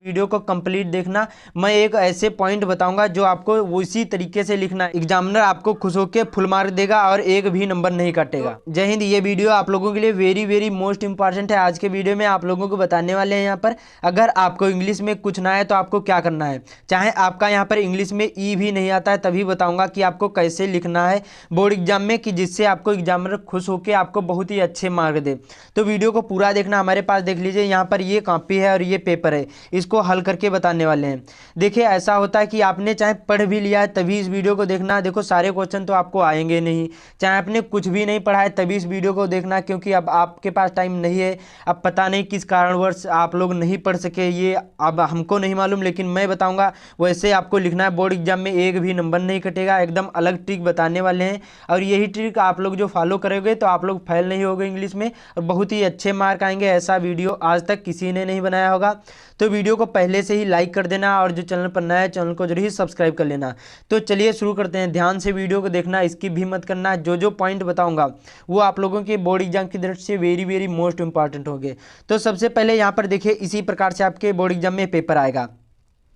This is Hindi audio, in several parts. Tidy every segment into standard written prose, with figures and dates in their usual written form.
वीडियो को कंप्लीट देखना। मैं एक ऐसे पॉइंट बताऊंगा जो आपको उसी तरीके से लिखना, एग्जामिनर आपको खुश होकर फुल मार्क देगा और एक भी नंबर नहीं काटेगा। जय हिंद। ये वीडियो आप लोगों के लिए वेरी वेरी मोस्ट इंपॉर्टेंट है। आज के वीडियो में आप लोगों को बताने वाले हैं यहाँ पर अगर आपको इंग्लिश में कुछ ना है तो आपको क्या करना है। चाहे आपका यहाँ पर इंग्लिश में ई भी नहीं आता है तभी बताऊंगा कि आपको कैसे लिखना है बोर्ड एग्जाम में, कि जिससे आपको एग्जामिनर खुश होकर आपको बहुत ही अच्छे मार्क दे। तो वीडियो को पूरा देखना। हमारे पास देख लीजिए यहाँ पर ये कॉपी है और ये पेपर है, इसको हल करके बताने वाले हैं। देखिए ऐसा होता है कि आपने चाहे पढ़ भी लिया है तभी इस वीडियो को देखना। देखो सारे क्वेश्चन तो आपको आएंगे नहीं, चाहे आपने कुछ भी नहीं पढ़ा है तभी इस वीडियो को देखना, क्योंकि अब आपके पास टाइम नहीं है। अब पता नहीं किस कारणवश आप लोग नहीं पढ़ सके, ये अब हमको नहीं मालूम, लेकिन मैं बताऊंगा वैसे आपको लिखना है। बोर्ड एग्जाम में एक भी नंबर नहीं कटेगा, एकदम अलग ट्रिक बताने वाले हैं और यही ट्रिक आप लोग जो फॉलो करोगे तो आप लोग फेल नहीं होगे इंग्लिश में और बहुत ही अच्छे मार्क आएंगे। ऐसा वीडियो आज तक किसी ने नहीं बनाया होगा। तो वीडियो को पहले से ही लाइक कर देना और जो चैनल पर नया है चैनल को जरूर ही सब्सक्राइब कर लेना। तो चलिए शुरू करते हैं। ध्यान से वीडियो को देखना, स्किप भी मत करना। जो जो पॉइंट बताऊंगा वो आप लोगों के बोर्ड एग्जाम की दृष्टि से वेरी वेरी मोस्ट इंपॉर्टेंट होंगे। तो सबसे पहले यहाँ पर देखिए इसी प्रकार से आपके बोर्ड एग्जाम में पेपर आएगा।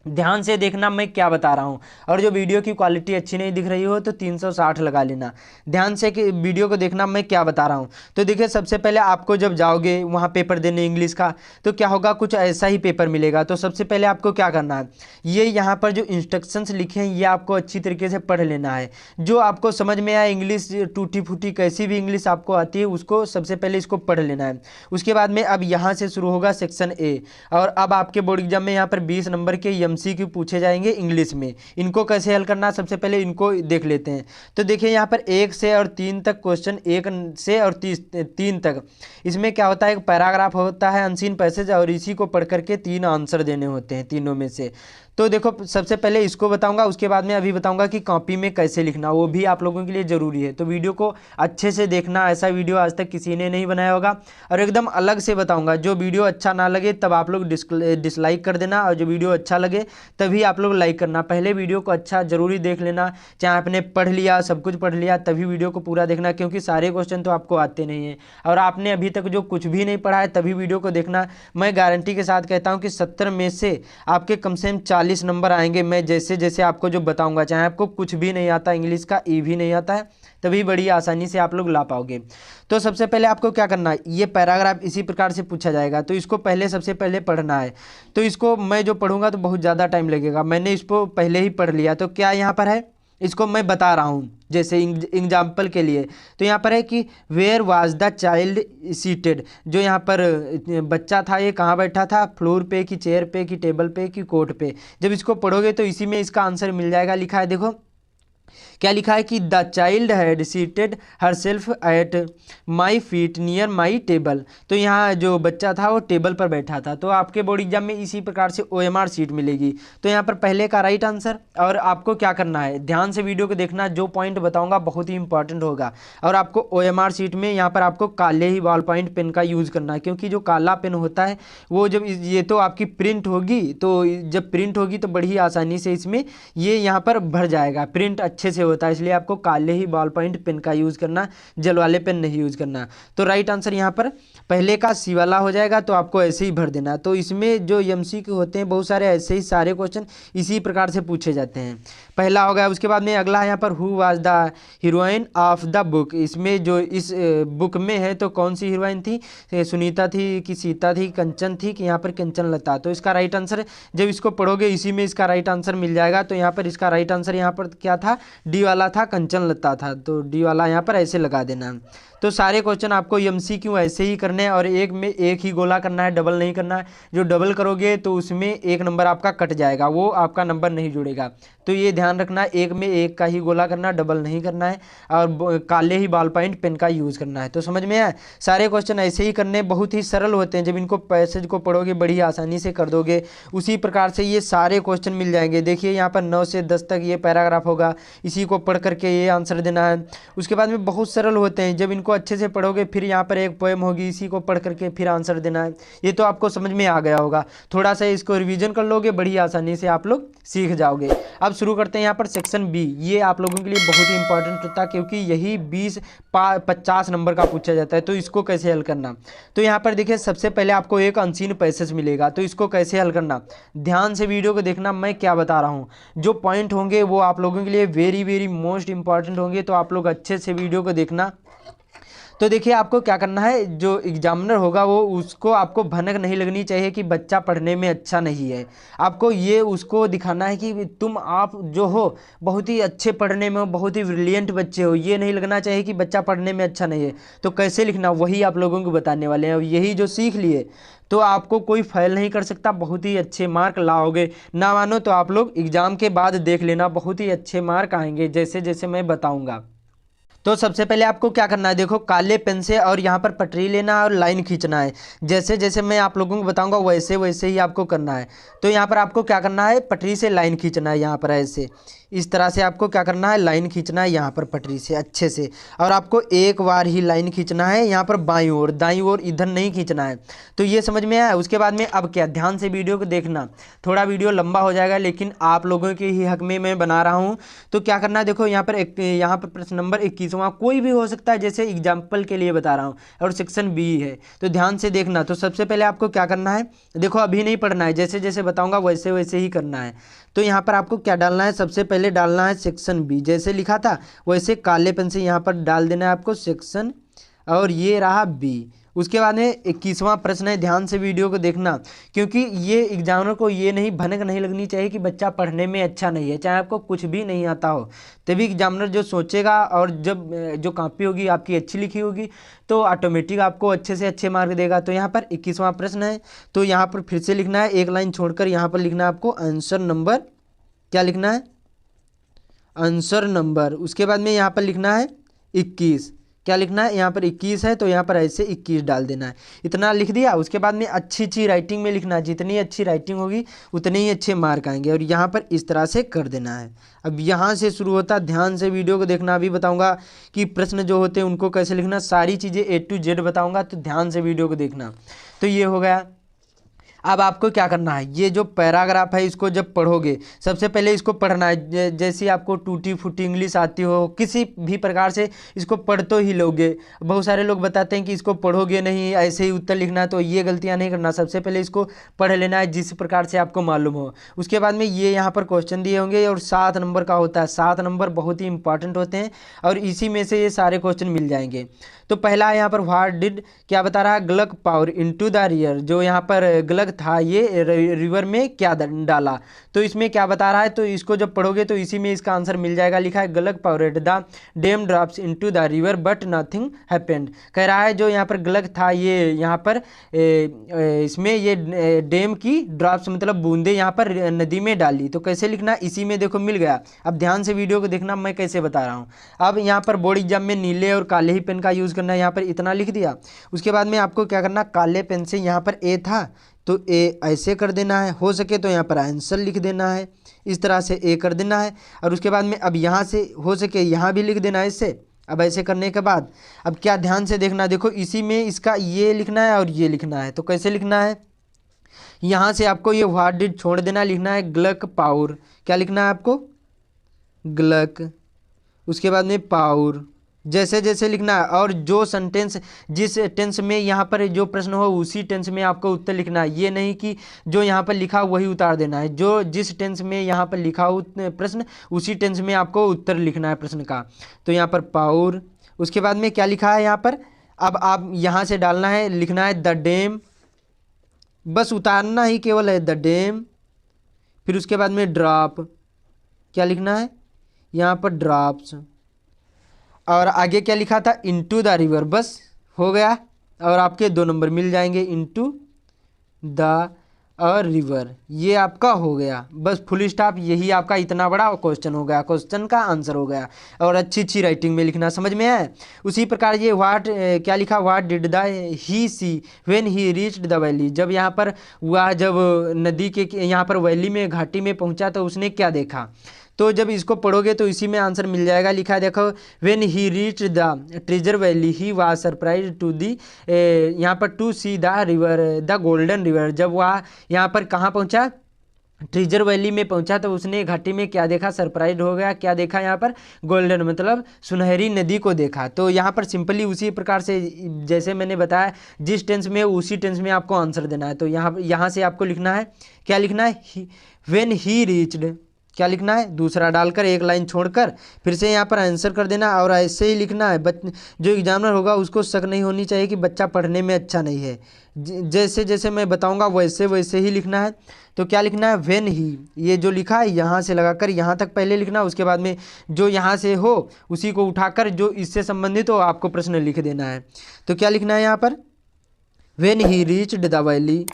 ध्यान से देखना मैं क्या बता रहा हूँ, और जो वीडियो की क्वालिटी अच्छी नहीं दिख रही हो तो 360 लगा लेना। ध्यान से कि वीडियो को देखना मैं क्या बता रहा हूँ। तो देखिए सबसे पहले आपको जब जाओगे वहाँ पेपर देने इंग्लिश का तो क्या होगा, कुछ ऐसा ही पेपर मिलेगा। तो सबसे पहले आपको क्या करना है, ये यहाँ पर जो इंस्ट्रक्शंस लिखे हैं ये आपको अच्छी तरीके से पढ़ लेना है। जो आपको समझ में आए इंग्लिश, टूटी फूटी कैसी भी इंग्लिश आपको आती है उसको सबसे पहले इसको पढ़ लेना है। उसके बाद में अब यहाँ से शुरू होगा सेक्शन ए, और अब आपके बोर्ड एग्जाम में यहाँ पर 20 नंबर के एमसीक्यू पूछे जाएंगे इंग्लिश में। इनको कैसे हल करना, सबसे पहले इनको देख लेते हैं। तो देखिए यहाँ पर 1 से और 3 तक क्वेश्चन, 1 से और 3 तक इसमें क्या होता है, एक पैराग्राफ होता है अनसीन पैसेज और इसी को पढ़ करके 3 आंसर देने होते हैं तीनों में से। तो देखो सबसे पहले इसको बताऊंगा, उसके बाद में अभी बताऊंगा कि कॉपी में कैसे लिखना, वो भी आप लोगों के लिए ज़रूरी है। तो वीडियो को अच्छे से देखना, ऐसा वीडियो आज तक किसी ने नहीं बनाया होगा और एकदम अलग से बताऊंगा। जो वीडियो अच्छा ना लगे तब आप लोग डिसलाइक कर देना, और जो वीडियो अच्छा लगे तभी आप लोग लाइक करना। पहले वीडियो को अच्छा ज़रूरी देख लेना, चाहे आपने पढ़ लिया, सब कुछ पढ़ लिया, तभी वीडियो को पूरा देखना, क्योंकि सारे क्वेश्चन तो आपको आते नहीं हैं और आपने अभी तक जो कुछ भी नहीं पढ़ा है तभी वीडियो को देखना। मैं गारंटी के साथ कहता हूँ कि 70 में से आपके कम से कम 40 नंबर आएंगे मैं जैसे जैसे आपको जो बताऊंगा। चाहे आपको कुछ भी नहीं आता, इंग्लिश का ई भी नहीं आता है, तभी बड़ी आसानी से आप लोग ला पाओगे। तो सबसे पहले आपको क्या करना है, ये पैराग्राफ इसी प्रकार से पूछा जाएगा तो इसको पहले सबसे पहले पढ़ना है। तो इसको मैं जो पढ़ूंगा तो बहुत ज़्यादा टाइम लगेगा, मैंने इसको पहले ही पढ़ लिया। तो क्या यहाँ पर है, इसको मैं बता रहा हूँ जैसे एग्जाम्पल के लिए। तो यहाँ पर है कि where was the child seated, जो यहाँ पर बच्चा था ये कहाँ बैठा था, फ्लोर पे कि चेयर पे कि टेबल पे कि कोट पे। जब इसको पढ़ोगे तो इसी में इसका आंसर मिल जाएगा। लिखा है देखो क्या लिखा है कि the child had seated her self at my feet near my table. तो यहाँ जो बच्चा था वो टेबल पर बैठा था। तो आपके बोर्ड एग्जाम में इसी प्रकार से OMR सीट मिलेगी। तो यहाँ पर पहले का राइट आंसर। और आपको क्या करना है, ध्यान से वीडियो को देखना, जो पॉइंट बताऊंगा बहुत ही इंपॉर्टेंट होगा। और आपको OMR सीट में यहाँ पर आपको काले ही बॉल पॉइंट पेन का यूज़ करना है, क्योंकि जो काला पेन होता है वो जब ये तो आपकी प्रिंट होगी, तो जब प्रिंट होगी तो बड़ी आसानी से इसमें ये यहाँ पर भर जाएगा, प्रिंट अच्छे से होता है, इसलिए आपको काले ही बॉल पॉइंट पेन का यूज़ करना, जल वाले पेन नहीं यूज़ करना। तो राइट आंसर यहाँ पर पहले का सी वाला हो जाएगा। तो आपको ऐसे ही भर देना। तो इसमें जो एमसीक्यू होते हैं बहुत सारे ऐसे ही सारे क्वेश्चन इसी प्रकार से पूछे जाते हैं। पहला हो गया। उसके बाद में अगला यहाँ पर who was the heroine of the book, इसमें जो इस बुक में है तो कौन सी हीरोइन थी, सुनीता थी कि सीता थी, कंचन थी कि यहाँ पर कंचन लता। तो इसका राइट आंसर जब इसको पढ़ोगे इसी में इसका राइट आंसर मिल जाएगा। तो यहाँ पर इसका राइट आंसर यहाँ पर क्या था, डी वाला था, कंचन लता था। तो डी वाला यहाँ पर ऐसे लगा देना। तो सारे क्वेश्चन आपको एमसीक्यू ऐसे ही करने हैं और एक में एक ही गोला करना है, डबल नहीं करना है। जो डबल करोगे तो उसमें एक नंबर आपका कट जाएगा, वो आपका नंबर नहीं जुड़ेगा। तो ये ध्यान रखना, एक में एक का ही गोला करना, डबल नहीं करना है और काले ही बॉल पॉइंट पेन का यूज़ करना है। तो समझ में आया, सारे क्वेश्चन ऐसे ही करने, बहुत ही सरल होते हैं। जब इनको पैसेज को पढ़ोगे बड़ी आसानी से कर दोगे। उसी प्रकार से ये सारे क्वेश्चन मिल जाएंगे। देखिए यहाँ पर 9 से 10 तक ये पैराग्राफ होगा, इसी को पढ़ करके ये आंसर देना है। उसके बाद में बहुत सरल होते हैं, जब इनको अच्छे से पढ़ोगे फिर यहाँ पर एक पोएम होगी, इसी को पढ़ करके फिर आंसर देना है। ये तो आपको समझ में आ गया होगा। थोड़ा सा इसको रिवीजन कर लोगे, बड़ी आसानी से आप लोग सीख जाओगे। अब शुरू करते हैं यहाँ पर सेक्शन बी। ये आप लोगों के लिए बहुत ही इंपॉर्टेंट होता है क्योंकि यही 20-50 नंबर का पूछा जाता है। तो इसको कैसे हल करना, तो यहाँ पर देखिए सबसे पहले आपको एक अनसीन पैसेज मिलेगा, तो इसको कैसे हल करना, ध्यान से वीडियो को देखना मैं क्या बता रहा हूँ। जो पॉइंट होंगे वो आप लोगों के लिए वेरी वेरी मोस्ट इंपॉर्टेंट होंगे, तो आप लोग अच्छे से वीडियो को देखना। तो देखिए आपको क्या करना है, जो एग्जामिनर होगा वो उसको आपको भनक नहीं लगनी चाहिए कि बच्चा पढ़ने में अच्छा नहीं है। आपको ये उसको दिखाना है कि तुम आप जो हो बहुत ही अच्छे पढ़ने में हो, बहुत ही ब्रिलियंट बच्चे हो। ये नहीं लगना चाहिए कि बच्चा पढ़ने में अच्छा नहीं है। तो कैसे लिखना वही आप लोगों को बताने वाले हैं। और यही जो सीख लिए तो आपको कोई फेल नहीं कर सकता, बहुत ही अच्छे मार्क लाओगे। ना मानो तो आप लोग एग्ज़ाम के बाद देख लेना, बहुत ही अच्छे मार्क आएंगे जैसे जैसे मैं बताऊँगा। तो सबसे पहले आपको क्या करना है, देखो काले पेन से और यहाँ पर पटरी लेना है और लाइन खींचना है। जैसे जैसे मैं आप लोगों को बताऊंगा वैसे वैसे ही आपको करना है। तो यहाँ पर आपको क्या करना है, पटरी से लाइन खींचना है। यहाँ पर ऐसे इस तरह से आपको क्या करना है, लाइन खींचना है यहाँ पर पटरी से अच्छे से। और आपको एक बार ही लाइन खींचना है यहाँ पर बाईं ओर, दाईं ओर इधर नहीं खींचना है। तो ये समझ में आया। उसके बाद में अब क्या, ध्यान से वीडियो को देखना। थोड़ा वीडियो लंबा हो जाएगा लेकिन आप लोगों के ही हक में मैं बना रहा हूँ। तो क्या करना है, देखो यहाँ पर प्रश्न नंबर 21वां कोई भी हो सकता है, जैसे एग्जाम्पल के लिए बता रहा हूँ, और सेक्शन बी है। तो ध्यान से देखना। तो सबसे पहले आपको क्या करना है, देखो अभी नहीं पढ़ना है, जैसे जैसे बताऊँगा वैसे वैसे ही करना है। तो यहाँ पर आपको क्या डालना है, सबसे पहले डालना है सेक्शन बी। जैसे लिखा था वैसे काले पेन से यहाँ पर डाल देना है आपको सेक्शन, और ये रहा बी। उसके बाद में 21वां प्रश्न है, ध्यान से वीडियो को देखना क्योंकि ये एग्जामिनर को ये नहीं भनक नहीं लगनी चाहिए कि बच्चा पढ़ने में अच्छा नहीं है, चाहे आपको कुछ भी नहीं आता हो। तभी एग्जामिनर जो सोचेगा, और जब जो कॉपी होगी आपकी अच्छी लिखी होगी तो ऑटोमेटिक आपको अच्छे से अच्छे मार्क देगा। तो यहाँ पर 21वां प्रश्न है, तो यहाँ पर फिर से लिखना है, एक लाइन छोड़कर यहाँ पर लिखना है आपको आंसर नंबर, क्या लिखना है, आंसर नंबर। उसके बाद में यहाँ पर लिखना है 21, क्या लिखना है, यहाँ पर 21 है तो यहाँ पर ऐसे 21 डाल देना है। इतना लिख दिया। उसके बाद में अच्छी अच्छी राइटिंग में लिखना है, जितनी अच्छी राइटिंग होगी उतने ही अच्छे मार्क आएंगे। और यहाँ पर इस तरह से कर देना है। अब यहाँ से शुरू होता है, ध्यान से वीडियो को देखना। अभी बताऊँगा कि प्रश्न जो होते हैं उनको कैसे लिखना, सारी चीज़ें A to Z बताऊँगा, तो ध्यान से वीडियो को देखना। तो ये हो गया। अब आपको क्या करना है, ये जो पैराग्राफ है इसको जब पढ़ोगे सबसे पहले इसको पढ़ना है। जैसी आपको टूटी फूटी इंग्लिश आती हो, किसी भी प्रकार से इसको पढ़ तो ही लोगे। बहुत सारे लोग बताते हैं कि इसको पढ़ोगे नहीं, ऐसे ही उत्तर लिखना है, तो ये गलतियां नहीं करना। सबसे पहले इसको पढ़ लेना है जिस प्रकार से आपको मालूम हो। उसके बाद में ये यहाँ पर क्वेश्चन दिए होंगे और 7 नंबर का होता है। 7 नंबर बहुत ही इंपॉर्टेंट होते हैं और इसी में से ये सारे क्वेश्चन मिल जाएंगे। तो पहला है यहाँ पर व्हाट डिड, क्या बता रहा है, glug power into the rear. जो यहाँ पर ग्लग था ये रिवर में क्या डाला, तो इसमें क्या बता रहा है। तो इसको जब पढ़ोगे तो इसी में इसका आंसर मिल जाएगा। लिखा है glug power the dam drops into the river but nothing happened. कह रहा है जो यहाँ पर ग्लग था ये यहाँ पर इसमें ये डैम की ड्रॉप्स मतलब बूंदे यहाँ पर नदी में डाली। तो कैसे लिखना, इसी में देखो मिल गया। अब ध्यान से वीडियो को देखना मैं कैसे बता रहा हूँ। अब यहाँ पर बोर्ड एग्जाम में नीले और काले ही पेन का यूज़ करना है। यहाँ पर इतना लिख दिया। उसके बाद में आपको क्या करना, काले पेन से यहाँ पर ए था तो ए ऐसे कर देना है, हो सके तो यहाँ पर आंसर लिख देना है, इस तरह से ए कर देना है। और उसके बाद में अब यहाँ से हो सके यहाँ भी लिख देना है इससे। अब ऐसे करने के बाद अब क्या, ध्यान से देखना, देखो इसी में इसका ये लिखना है और ये लिखना है। तो कैसे लिखना है, यहाँ से आपको ये व्हाट डिड छोड़ देना, लिखना है ग्लक पाउर। क्या लिखना है आपको, ग्लक, उसके बाद में पाउर, जैसे जैसे लिखना है। और जो सेंटेंस जिस टेंस में यहाँ पर जो प्रश्न हो उसी टेंस में आपको उत्तर लिखना है। ये नहीं कि जो यहाँ पर लिखा वही उतार देना है। जो जिस टेंस में यहाँ पर लिखा हो प्रश्न उसी टेंस में आपको उत्तर लिखना है प्रश्न का। तो यहाँ पर पाउर, उसके बाद में क्या लिखा है यहाँ पर, अब आप यहाँ से डालना है, लिखना है द डैम, बस उतारना ही केवल है द डैम। फिर उसके बाद में ड्रॉप, क्या लिखना है यहाँ पर ड्रॉप्स, और आगे क्या लिखा था, इनटू द रिवर, बस हो गया। और आपके 2 नंबर मिल जाएंगे, इनटू द और रिवर, ये आपका हो गया। बस फुल स्टॉप, यही आपका इतना बड़ा क्वेश्चन हो गया, क्वेश्चन का आंसर हो गया। और अच्छी अच्छी राइटिंग में लिखना, समझ में आया। उसी प्रकार ये व्हाट क्या लिखा, what did the he see when he reached the valley. जब यहाँ पर हुआ, जब नदी के यहाँ पर वैली में घाटी में पहुँचा तो उसने क्या देखा। तो जब इसको पढ़ोगे तो इसी में आंसर मिल जाएगा। लिखा है देखो, when he reach the treasure valley he was surprise to the, यहाँ पर to see the river the golden river. जब वह यहाँ पर कहाँ पहुँचा, ट्रेजर वैली में पहुंचा तो उसने घाटी में क्या देखा, सरप्राइज हो गया। क्या देखा यहाँ पर, गोल्डन मतलब सुनहरी नदी को देखा। तो यहाँ पर सिंपली उसी प्रकार से जैसे मैंने बताया, जिस टेंस में उसी टेंस में आपको आंसर देना है। तो यहाँ से आपको लिखना है, क्या लिखना है, व्हेन ही रीच्ड, क्या लिखना है, दूसरा डालकर एक लाइन छोड़कर फिर से यहाँ पर आंसर कर देना। और ऐसे ही लिखना है, जो एग्जामिनर होगा उसको शक नहीं होनी चाहिए कि बच्चा पढ़ने में अच्छा नहीं है। जैसे जैसे मैं बताऊंगा वैसे वैसे ही लिखना है। तो क्या लिखना है, व्हेन ही, ये जो लिखा है यहाँ से लगाकर यहाँ तक पहले लिखना, उसके बाद में जो यहाँ से हो उसी को उठाकर जो इससे संबंधित हो आपको प्रश्न लिख देना है। तो क्या लिखना है यहाँ पर, when he reached the valley,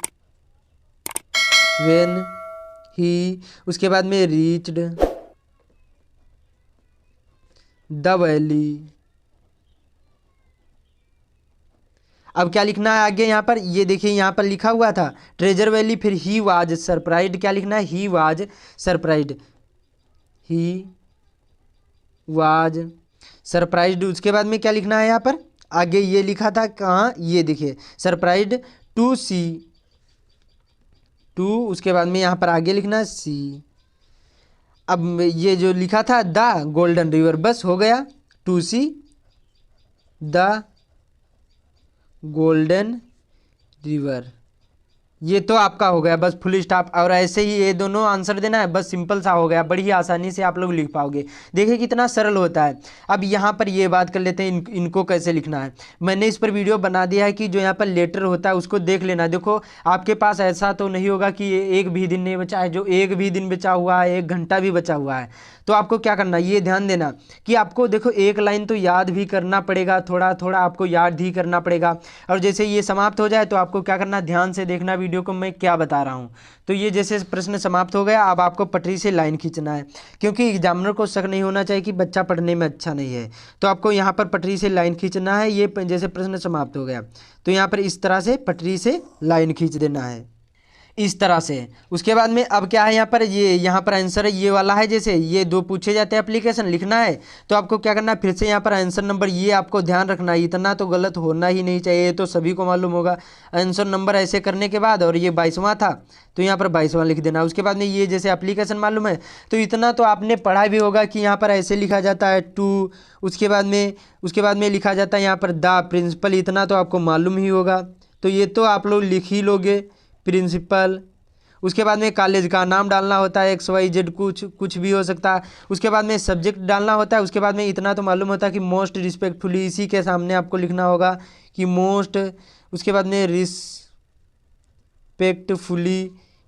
when he, उसके बाद में रीच्ड द वैली। अब क्या लिखना है आगे यहाँ पर, ये देखिए यहाँ पर लिखा हुआ था ट्रेजर वैली, फिर ही वाज सरप्राइज्ड, क्या लिखना है, he was surprised, he was surprised. उसके बाद में क्या लिखना है यहाँ पर, आगे ये लिखा था कहाँ, ये देखिए सरप्राइज्ड टू सी, टू, उसके बाद में यहाँ पर आगे लिखना है सी। अब ये जो लिखा था द गोल्डन रिवर, बस हो गया, to see the golden river, ये तो आपका हो गया बस फुल स्टॉप। और ऐसे ही ये दोनों आंसर देना है, बस सिंपल सा हो गया, बड़ी आसानी से आप लोग लिख पाओगे। देखिए कितना सरल होता है। अब यहाँ पर ये बात कर लेते हैं इनको कैसे लिखना है। मैंने इस पर वीडियो बना दिया है कि जो यहाँ पर लेटर होता है उसको देख लेना। देखो आपके पास ऐसा तो नहीं होगा कि एक भी दिन नहीं बचा है, जो एक भी दिन बचा हुआ है, 1 घंटा भी बचा हुआ है, तो आपको क्या करना है, ये ध्यान देना कि आपको देखो एक लाइन तो याद भी करना पड़ेगा, थोड़ा थोड़ा आपको याद ही करना पड़ेगा। और जैसे ये समाप्त हो जाए तो आपको क्या करना, ध्यान से देखना वीडियो को मैं क्या बता रहा हूँ। तो ये जैसे प्रश्न समाप्त हो गया, अब आपको पटरी से लाइन खींचना है, क्योंकि एग्जामिनर को शक नहीं होना चाहिए कि बच्चा पढ़ने में अच्छा नहीं है। तो आपको यहाँ पर पटरी से लाइन खींचना है। ये जैसे प्रश्न समाप्त हो गया तो यहाँ पर इस तरह से पटरी से लाइन खींच देना है, इस तरह से। उसके बाद में अब क्या है यहाँ पर, ये यहाँ पर आंसर है ये वाला है, जैसे ये 2 पूछे जाते हैं एप्लीकेशन लिखना है, तो आपको क्या करना है, फिर से यहाँ पर आंसर नंबर, ये आपको ध्यान रखना है, इतना तो गलत होना ही नहीं चाहिए, ये तो सभी को मालूम होगा। आंसर नंबर ऐसे करने के बाद, और ये 22वां था तो यहाँ पर 22वां लिख देना। उसके बाद में ये जैसे एप्लीकेशन मालूम है तो इतना तो आपने पढ़ा भी होगा कि यहाँ पर ऐसे लिखा जाता है टू, उसके बाद में लिखा जाता है यहाँ पर द प्रिंसिपल, इतना तो आपको मालूम ही होगा। तो ये तो आप लोग लिख ही लोगे, प्रिंसिपल। उसके बाद में कॉलेज का नाम डालना होता है, XYZ कुछ भी हो सकता है। उसके बाद में सब्जेक्ट डालना होता है। उसके बाद में इतना तो मालूम होता है कि मोस्ट रिस्पेक्टफुली, इसी के सामने आपको लिखना होगा कि मोस्ट, उसके बाद में रिस्पेक्टफुली,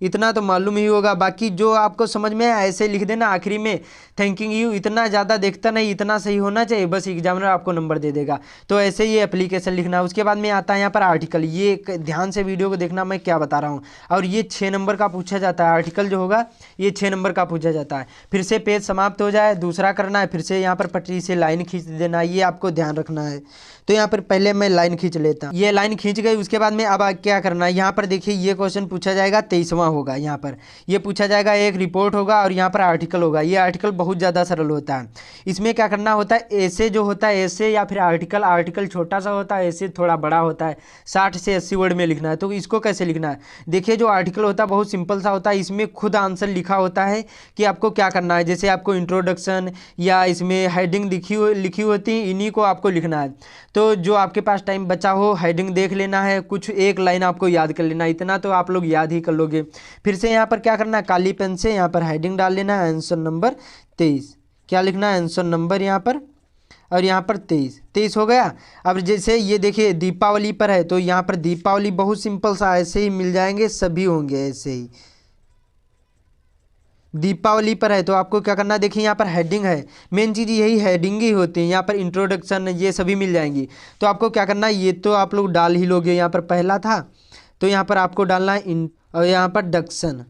इतना तो मालूम ही होगा। बाकी जो आपको समझ में आए ऐसे लिख देना। आखिरी में थैंकिंग यू, इतना ज़्यादा देखता नहीं, इतना सही होना चाहिए, बस एग्जामिनर आपको नंबर दे देगा। तो ऐसे ही एप्लीकेशन लिखना। उसके बाद में आता है यहाँ पर आर्टिकल, ये ध्यान से वीडियो को देखना मैं क्या बता रहा हूँ। और ये 6 नंबर का पूछा जाता है, आर्टिकल जो होगा ये 6 नंबर का पूछा जाता है। फिर से पेज समाप्त हो जाए, दूसरा करना है, फिर से यहाँ पर पटरी से लाइन खींच देना, ये आपको ध्यान रखना है। तो यहाँ पर पहले मैं लाइन खींच लेता हूँ, ये लाइन खींच गई। उसके बाद में अब क्या करना है, यहाँ पर देखिए ये क्वेश्चन पूछा जाएगा 23वां होगा। यहाँ पर ये पूछा जाएगा, एक रिपोर्ट होगा और यहाँ पर आर्टिकल होगा। ये आर्टिकल बहुत ज़्यादा सरल होता है। इसमें क्या करना होता है, ऐसे जो होता है ऐसे, या फिर आर्टिकल छोटा सा होता है, ऐसे थोड़ा बड़ा होता है, 60 से 80 वर्ड में लिखना है। तो इसको कैसे लिखना है, देखिए जो आर्टिकल होता है बहुत सिंपल सा होता है, इसमें खुद आंसर लिखा होता है कि आपको क्या करना है। जैसे आपको इंट्रोडक्शन या इसमें हेडिंग लिखी होती है, इन्हीं को आपको लिखना है। तो जो आपके पास टाइम बचा हो हेडिंग देख लेना है, कुछ एक लाइन आपको याद कर लेना, इतना तो आप लोग याद ही कर लोगे। फिर से यहाँ पर क्या करना है, काली पेन से यहाँ पर हेडिंग डाल लेना है, आंसर नंबर 23। क्या लिखना है, आंसर नंबर यहाँ पर, और यहाँ पर 23 हो गया। अब जैसे ये देखिए दीपावली पर है, तो यहाँ पर दीपावली बहुत सिंपल सा, ऐसे ही मिल जाएंगे, सभी होंगे ऐसे ही। दीपावली पर है तो आपको क्या करना है, देखिए यहाँ पर हेडिंग है, मेन चीज़ यही हेडिंग ही होती है। यहाँ पर इंट्रोडक्शन ये सभी मिल जाएंगी। तो आपको क्या करना है, ये तो आप लोग डाल ही लोगे। यहाँ पर पहला था तो यहाँ पर आपको डालना है और यहाँ पर डक्शन,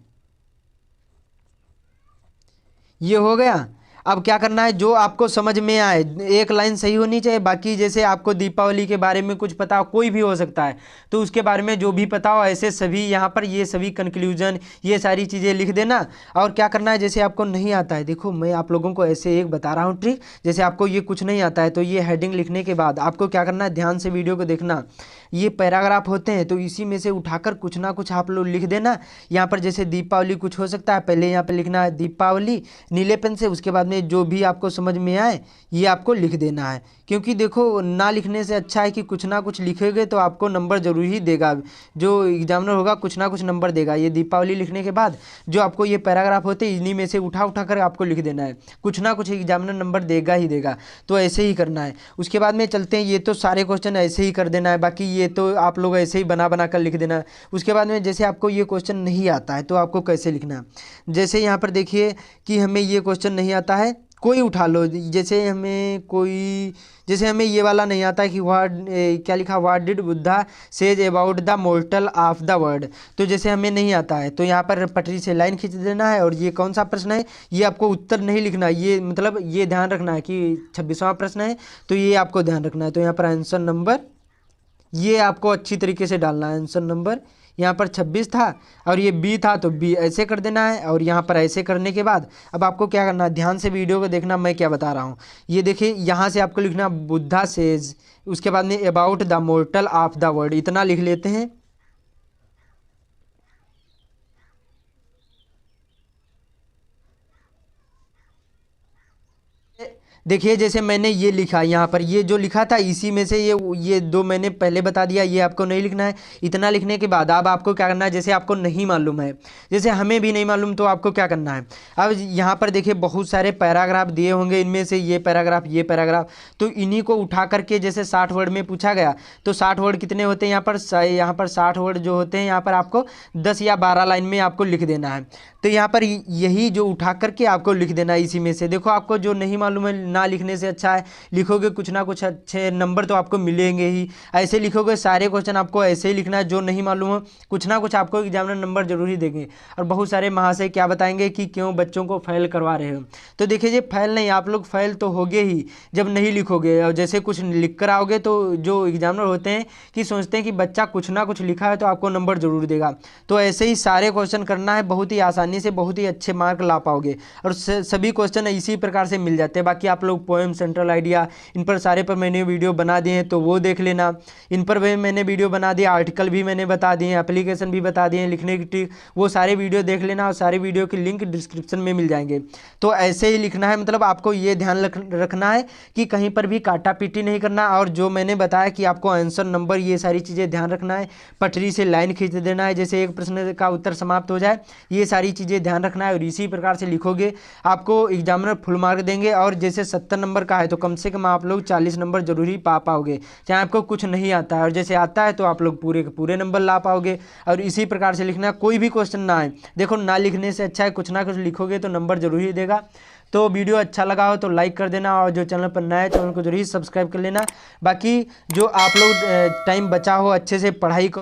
ये हो गया। अब क्या करना है, जो आपको समझ में आए, एक लाइन सही होनी चाहिए। बाकी जैसे आपको दीपावली के बारे में कुछ पता हो, कोई भी हो सकता है, तो उसके बारे में जो भी पता हो, ऐसे सभी यहाँ पर ये सभी कंक्लूजन ये सारी चीज़ें लिख देना। और क्या करना है, जैसे आपको नहीं आता है, देखो मैं आप लोगों को ऐसे एक बता रहा हूँ ट्रिक, जैसे आपको ये कुछ नहीं आता है तो ये हेडिंग लिखने के बाद आपको क्या करना है, ध्यान से वीडियो को देखना। ये पैराग्राफ होते हैं, तो इसी में से उठाकर कुछ ना कुछ आप लोग लिख देना। यहाँ पर जैसे दीपावली कुछ हो सकता है, पहले यहाँ पर लिखना है दीपावली नीले पेन से, उसके बाद में जो भी आपको समझ में आए ये आपको लिख देना है। क्योंकि देखो ना लिखने से अच्छा है कि कुछ ना कुछ लिखेंगे तो आपको नंबर जरूर ही देगा, जो एग्जामिनर होगा कुछ ना कुछ नंबर देगा। ये दीपावली लिखने के बाद जो आपको ये पैराग्राफ होते हैं इन्हीं में से उठा कर आपको लिख देना है, कुछ ना कुछ एग्जामिनर नंबर देगा ही देगा। तो ऐसे ही करना है। उसके बाद में चलते हैं, ये तो सारे क्वेश्चन ऐसे ही कर देना है, बाकी ये तो आप लोग ऐसे ही बना कर लिख देना है। उसके बाद में जैसे आपको ये क्वेश्चन नहीं आता है तो आपको कैसे लिखना है, जैसे यहाँ पर देखिए कि हमें ये क्वेश्चन नहीं आता है, कोई उठा लो। जैसे हमें ये वाला नहीं आता है कि क्या लिखा, what did Buddha says about the mortar of the world. तो जैसे हमें नहीं आता है तो यहाँ पर पटरी से लाइन खींच देना है। और ये कौन सा प्रश्न है, ये आपको उत्तर नहीं लिखना, ये मतलब ये ध्यान रखना है कि 26वां प्रश्न है, तो ये आपको ध्यान रखना है। तो यहाँ पर आंसर नंबर ये आपको अच्छी तरीके से डालना है। आंसर नंबर यहाँ पर 26 था और ये बी था, तो बी ऐसे कर देना है। और यहाँ पर ऐसे करने के बाद अब आपको क्या करना है, ध्यान से वीडियो को देखना मैं क्या बता रहा हूँ। ये देखिए यहाँ से आपको लिखना बुद्धा सेज, उसके बाद में about the mortar of the world, इतना लिख लेते हैं। देखिए जैसे मैंने ये लिखा, यहाँ पर ये जो लिखा था इसी में से ये दो मैंने पहले बता दिया, ये आपको नहीं लिखना है। इतना लिखने के बाद अब आपको क्या करना है, जैसे आपको नहीं मालूम है, जैसे हमें भी नहीं मालूम, तो आपको क्या करना है, अब यहाँ पर देखिए बहुत सारे पैराग्राफ दिए होंगे, इनमें से ये पैराग्राफ, तो इन्हीं को उठा करके जैसे 60 वर्ड में पूछा गया तो 60 वर्ड कितने होते हैं, यहाँ पर 60 वर्ड जो होते हैं यहाँ पर आपको 10 या 12 लाइन में आपको लिख देना है। तो यहाँ पर यही जो उठा करके आपको लिख देना है इसी में से। देखो आपको जो नहीं मालूम है ना लिखने से अच्छा है लिखोगे कुछ ना कुछ अच्छे नंबर तो आपको मिलेंगे ही। ऐसे लिखोगे सारे क्वेश्चन आपको ऐसे ही लिखना है, जो नहीं मालूम हो कुछ ना कुछ आपको एग्जामिनर नंबर जरूर ही देंगे। और बहुत सारे महाशय क्या बताएंगे कि क्यों बच्चों को फेल करवा रहे हो, तो देखिए ये फेल नहीं, आप लोग फेल तो होगे ही जब नहीं लिखोगे। और जैसे कुछ लिख कर आओगे तो जो एग्जामिनर होते हैं कि सोचते हैं कि बच्चा कुछ ना कुछ लिखा है तो आपको नंबर जरूर देगा। तो ऐसे ही सारे क्वेश्चन करना है, बहुत ही आसानी से बहुत ही अच्छे मार्क ला पाओगे। और सभी क्वेश्चन इसी प्रकार से मिल जाते हैं। बाकी आप लोग पोएम, सेंट्रल आइडिया, इन पर सारे पर मैंने वीडियो बना दिए हैं तो वो देख लेना। इन पर भी मैंने वीडियो बना दिया, आर्टिकल भी मैंने बता दिए, एप्लीकेशन भी बता दिए, लिखने की ट्रिक, वो सारे वीडियो देख लेना। और सारे वीडियो की लिंक डिस्क्रिप्शन में मिल जाएंगे। तो ऐसे ही लिखना है, मतलब आपको ये ध्यान रखना है कि कहीं पर भी काटा पीटी नहीं करना। और जो मैंने बताया कि आपको आंसर नंबर, ये सारी चीज़ें ध्यान रखना है। पटरी से लाइन खींच देना है, जैसे एक प्रश्न का उत्तर समाप्त हो जाए, ये सारी चीज़ें ध्यान रखना है। और इसी प्रकार से लिखोगे आपको एग्जामिनर फुल मार्क देंगे। और जैसे 70 नंबर का है तो कम से कम आप लोग 40 नंबर जरूर ही पा पाओगे, चाहे आपको कुछ नहीं आता है। और जैसे आता है तो आप लोग पूरे के पूरे नंबर ला पाओगे। और इसी प्रकार से लिखना, कोई भी क्वेश्चन ना आए, देखो ना लिखने से अच्छा है कुछ ना कुछ लिखोगे तो नंबर जरूर ही देगा। तो वीडियो अच्छा लगा हो तो लाइक कर देना, और जो चैनल पर नया है चैनल को जरूर ही सब्सक्राइब कर लेना। बाकी जो आप लोग टाइम बचा हो अच्छे से पढ़ाई को